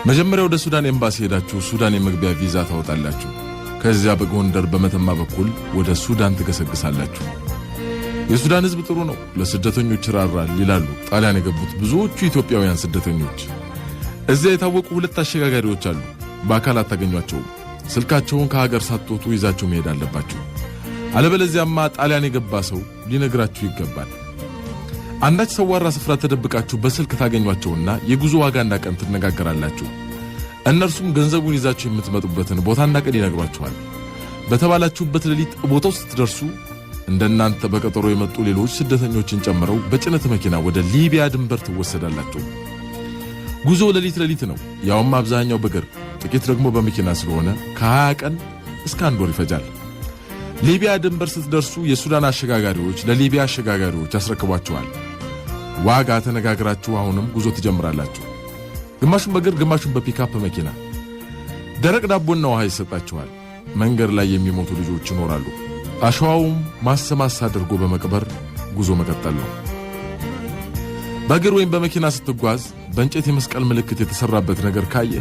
መጀመሪያ ወደ ሱዳን ኤምባሲ ሄዳችሁ ሱዳን የመግቢያ ቪዛ ታወጣላችሁ። ከዚያ በጎንደር በመተማ በኩል ወደ ሱዳን ትገሰግሳላችሁ። የሱዳን ህዝብ ጥሩ ነው፣ ለስደተኞች ይራራል ይላሉ ጣሊያን የገቡት ብዙዎቹ ኢትዮጵያውያን ስደተኞች። እዚያ የታወቁ ሁለት አሸጋጋሪዎች አሉ። በአካል አታገኟቸውም። ስልካቸውን ከሀገር ሳትወጡ ይዛችሁ መሄድ አለባችሁ። አለበለዚያማ ጣሊያን የገባ ሰው ሊነግራችሁ ይገባል። አንዳች ሰዋራ ስፍራ ተደብቃችሁ በስልክ ታገኟቸውና የጉዞ ዋጋና ቀን ትነጋገራላችሁ። እነርሱም ገንዘቡን ይዛችሁ የምትመጡበትን ቦታና ቀን ይነግሯችኋል። በተባላችሁበት ሌሊት ቦታው ስትደርሱ እንደናንተ በቀጠሮ የመጡ ሌሎች ስደተኞችን ጨምረው በጭነት መኪና ወደ ሊቢያ ድንበር ትወሰዳላችሁ። ጉዞ ሌሊት ነው፣ ያውም አብዛኛው በእግር ጥቂት ደግሞ በመኪና ስለሆነ ከ20 ቀን እስከ 1 ወር ይፈጃል። ሊቢያ ድንበር ስትደርሱ የሱዳን አሸጋጋሪዎች ለሊቢያ አሸጋጋሪዎች ያስረክቧችኋል። ዋጋ ተነጋግራችሁ አሁንም ጉዞ ትጀምራላችሁ። ግማሹን በእግር ግማሹን በፒካፕ መኪና። ደረቅ ዳቦና ውሃ ይሰጣችኋል። መንገድ ላይ የሚሞቱ ልጆች ይኖራሉ። አሸዋውም ማሰማስ አድርጎ በመቅበር ጉዞ መቀጠል ነው። በእግር ወይም በመኪና ስትጓዝ በእንጨት የመስቀል ምልክት የተሰራበት ነገር ካየ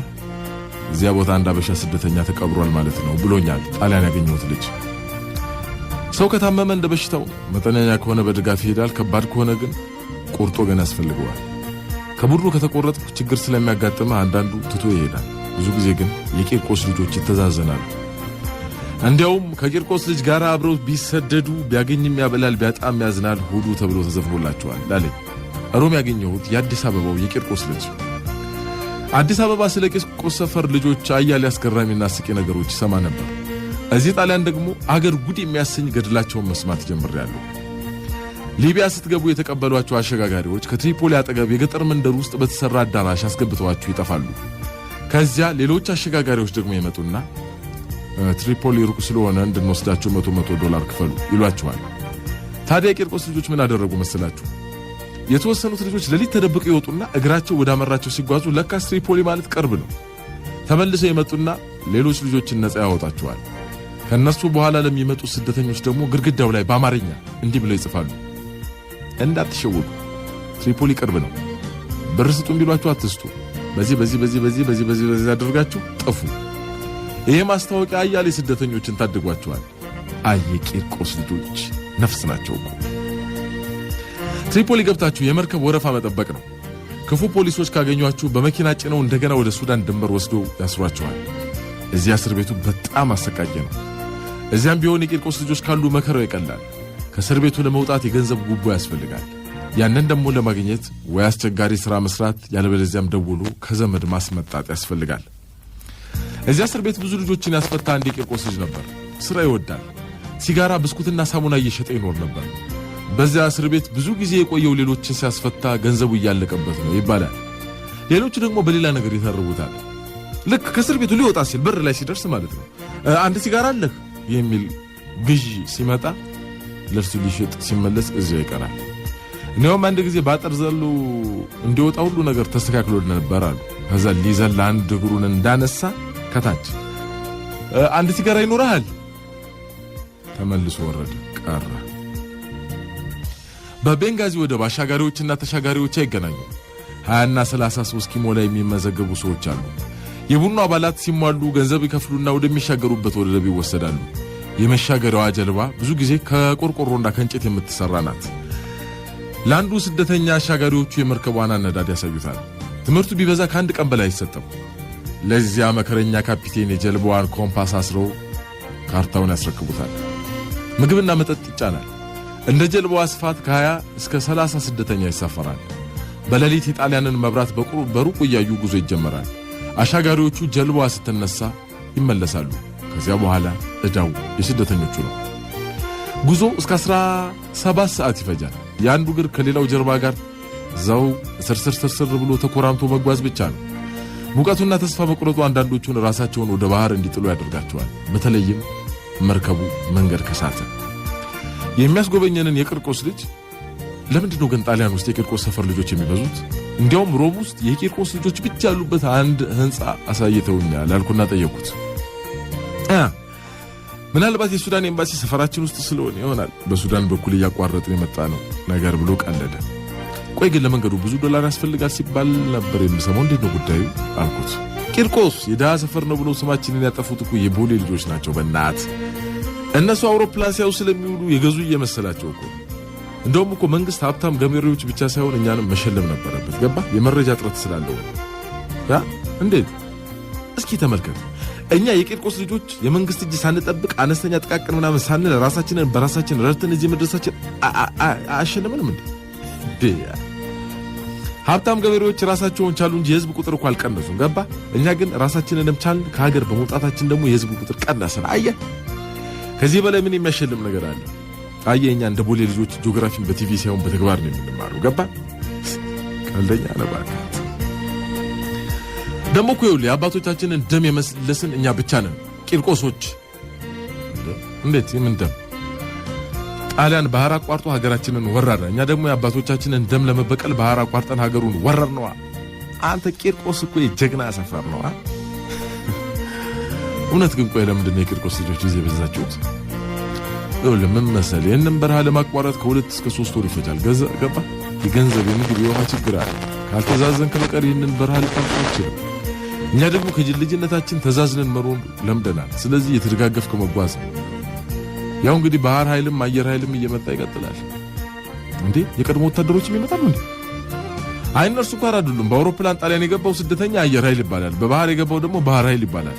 እዚያ ቦታ አንድ አበሻ ስደተኛ ተቀብሯል ማለት ነው ብሎኛል ጣሊያን ያገኘሁት ልጅ። ሰው ከታመመ እንደ በሽታው መጠነኛ ከሆነ በድጋፍ ይሄዳል። ከባድ ከሆነ ግን ቁርጦ ገና ያስፈልገዋል። ከቡድኑ ከተቆረጠ ችግር ስለሚያጋጥም አንዳንዱ ትቶ ይሄዳል። ብዙ ጊዜ ግን የቂርቆስ ልጆች ይተዛዘናሉ። እንዲያውም ከቂርቆስ ልጅ ጋር አብረው ቢሰደዱ ቢያገኝም ያበላል ቢያጣም ያዝናል ሆዱ ተብሎ ተዘፍኖላቸዋል ላለኝ ሮም ያገኘሁት የአዲስ አበባው የቂርቆስ ልጅ። አዲስ አበባ ስለ ቂርቆስ ሰፈር ልጆች አያሌ አስገራሚና አስቂ ነገሮች ሰማ ነበር። እዚህ ጣሊያን ደግሞ አገር ጉድ የሚያሰኝ ገድላቸውን መስማት ጀምሬያለሁ። ሊቢያ ስትገቡ የተቀበሏቸው አሸጋጋሪዎች ከትሪፖሊ አጠገብ የገጠር መንደር ውስጥ በተሰራ አዳራሽ አስገብተዋችሁ ይጠፋሉ። ከዚያ ሌሎች አሸጋጋሪዎች ደግሞ ይመጡና ትሪፖሊ ሩቅ ስለሆነ እንድንወስዳቸው $100 ክፈሉ ይሏቸዋል። ታዲያ የቂርቆስ ልጆች ምን አደረጉ መስላችሁ? የተወሰኑት ልጆች ሌሊት ተደብቀው ይወጡና እግራቸው ወደ አመራቸው ሲጓዙ ለካስ ትሪፖሊ ማለት ቅርብ ነው። ተመልሰው ይመጡና ሌሎች ልጆችን ነፃ ያወጣቸዋል። ከነሱ በኋላ ለሚመጡ ስደተኞች ደግሞ ግድግዳው ላይ በአማርኛ እንዲህ ብለው ይጽፋሉ፣ እንዳትሸወዱ ትሪፖሊ ቅርብ ነው፣ ብር ስጡን ቢሏችሁ አትስጡ፣ በዚህ አድርጋችሁ ጥፉ። ይሄ ማስታወቂያ አያሌ ስደተኞችን ታድጓቸዋል። የቂርቆስ ልጆች ነፍስ ናቸው እኮ። ትሪፖሊ ገብታችሁ የመርከብ ወረፋ መጠበቅ ነው። ክፉ ፖሊሶች ካገኟችሁ በመኪና ጭነው እንደገና ወደ ሱዳን ድንበር ወስደው ያስሯቸዋል። እዚያ እስር ቤቱ በጣም አሰቃቂ ነው። እዚያም ቢሆን የቂርቆስ ልጆች ካሉ መከራው ይቀላል። ከእስር ቤቱ ለመውጣት የገንዘብ ጉቦ ያስፈልጋል። ያንን ደግሞ ለማግኘት ወይ አስቸጋሪ ሥራ መስራት ያለበለዚያም ደውሎ ከዘመድ ማስመጣት ያስፈልጋል። እዚያ እስር ቤት ብዙ ልጆችን ያስፈታ አንድ የቂርቆስ ልጅ ነበር። ሥራ ይወዳል። ሲጋራ፣ ብስኩትና ሳሙና እየሸጠ ይኖር ነበር። በዚያ እስር ቤት ብዙ ጊዜ የቆየው ሌሎችን ሲያስፈታ ገንዘቡ እያለቀበት ነው ይባላል። ሌሎቹ ደግሞ በሌላ ነገር ይተርቡታል። ልክ ከእስር ቤቱ ሊወጣ ሲል በር ላይ ሲደርስ ማለት ነው አንድ ሲጋራ አለህ የሚል ግዢ ሲመጣ ለርሱ ሊሸጥ ሲመለስ እዚያው ይቀራል። እኔውም አንድ ጊዜ ባጠር ዘሎ እንዲወጣ ሁሉ ነገር ተስተካክሎ ነበር አሉ። ከዛ ሊዘል አንድ እግሩን እንዳነሳ ከታች አንድ ሲጋራ ይኖርሃል ተመልሶ ወረደ ቀረ። በቤንጋዚ ወደብ አሻጋሪዎችና ተሻጋሪዎች አይገናኙ። 20 እና 33 ኪሞላ የሚመዘገቡ ሰዎች አሉ። የቡድኑ አባላት ሲሟሉ ገንዘብ ይከፍሉና ወደሚሻገሩበት ወደብ ይወሰዳሉ። የመሻገሪያዋ ጀልባ ብዙ ጊዜ ከቆርቆሮና ከእንጨት የምትሰራ ናት። ለአንዱ ስደተኛ አሻጋሪዎቹ የመርከቧን አነዳድ ያሳዩታል። ትምህርቱ ቢበዛ ከአንድ ቀን በላይ አይሰጥም። ለዚያ መከረኛ ካፒቴን የጀልባዋን ኮምፓስ አስረው ካርታውን ያስረክቡታል። ምግብና መጠጥ ይጫናል። እንደ ጀልባዋ ስፋት ከ20 እስከ 30 ስደተኛ ይሳፈራል። በሌሊት የጣሊያንን መብራት በሩቅ እያዩ ጉዞ ይጀመራል። አሻጋሪዎቹ ጀልባዋ ስትነሳ ይመለሳሉ። ከዚያ በኋላ እዳው የስደተኞቹ ነው። ጉዞ እስከ 17 ሰዓት ይፈጃል። የአንዱ እግር ከሌላው ጀርባ ጋር ዘው ስርስር ብሎ ተኮራምቶ መጓዝ ብቻ ነው። ሙቀቱና ተስፋ መቁረጡ አንዳንዶቹን ራሳቸውን ወደ ባህር እንዲጥሉ ያደርጋቸዋል። በተለይም መርከቡ መንገድ ከሳተ። የሚያስጎበኘንን የቂርቆስ ልጅ ለምንድን ነው ግን ጣሊያን ውስጥ የቂርቆስ ሰፈር ልጆች የሚበዙት? እንዲያውም ሮም ውስጥ የቂርቆስ ልጆች ብቻ ያሉበት አንድ ህንጻ አሳይተውኛል አልኩና ጠየቁት። ምናልባት የሱዳን ኤምባሲ ሰፈራችን ውስጥ ስለሆነ ይሆናል በሱዳን በኩል እያቋረጥን የመጣ ነው ነገር ብሎ ቀለደ። ቆይ ግን ለመንገዱ ብዙ $1 ያስፈልጋል ሲባል ነበር የምሰማው፣ እንዴት ነው ጉዳዩ አልኩት። ቂርቆስ የደሃ ሰፈር ነው ብለው ስማችንን ያጠፉት እኮ የቦሌ ልጆች ናቸው። በእናት እነሱ አውሮፕላን ሲያዩ ስለሚውሉ የገዙ እየመሰላቸው እኮ። እንደውም እኮ መንግስት ሀብታም ገበሬዎች ብቻ ሳይሆን እኛንም መሸለም ነበረበት። ገባ? የመረጃ እጥረት ስላለው ያ እንዴት? እስኪ ተመልከት። እኛ የቂርቆስ ልጆች የመንግስት እጅ ሳንጠብቅ አነስተኛ ጥቃቅን ምናምን ሳንል ራሳችንን በራሳችን ረድተን እዚህ መድረሳችን አሸነምንም እንዴ? ሀብታም ገበሬዎች ራሳቸውን ቻሉ እንጂ የህዝብ ቁጥር እኮ አልቀነሱም። ገባ? እኛ ግን ራሳችንንም ቻልን፣ ከሀገር በመውጣታችን ደግሞ የህዝብ ቁጥር ቀነሰን። አየህ፣ ከዚህ በላይ ምን የሚያሸልም ነገር አለ? አየህ፣ እኛ እንደ ቦሌ ልጆች ጂኦግራፊን በቲቪ ሳይሆን በተግባር ነው የምንማረው። ገባ? ቀልደኛ ነባካ ደሞ እኮ ይኸውልህ የአባቶቻችንን ደም የመለስን እኛ ብቻ ነን ቂርቆሶች። እንዴት? የምን ደም? ጣሊያን ባህር አቋርጦ ሀገራችንን ወረረ። እኛ ደግሞ የአባቶቻችንን ደም ለመበቀል ባህር አቋርጠን ሀገሩን ወረር ነዋ። አንተ ቂርቆስ እኮ የጀግና ሰፈር ነዋ። እውነት ግን ቆይ ለምንድን ነው የቂርቆስ ልጆች ጊዜ በዛችሁት? ይኸውልህ ምን መሰለህ ይህንን በረሃ ለማቋረጥ ከ2 እስከ 3 ወር ይፈጃል። ገባ? የገንዘብ የምግብ የውሃ ችግር አለ። ካልተዛዘን ከበቀር ይህንን በረሃ ልታልፍ አትችልም። እኛ ደግሞ ከልጅነታችን ተዛዝነን መሮን ለምደናል። ስለዚህ የተደጋገፍክ መጓዝ ነው። ያው እንግዲህ ባህር ኃይልም አየር ኃይልም እየመጣ ይቀጥላል። እንዴ የቀድሞ ወታደሮችም ይመጣሉ እንዴ? አይ እነርሱ እንኳን አይደሉም። በአውሮፕላን ጣሊያን የገባው ስደተኛ አየር ኃይል ይባላል። በባህር የገባው ደግሞ ባህር ኃይል ይባላል።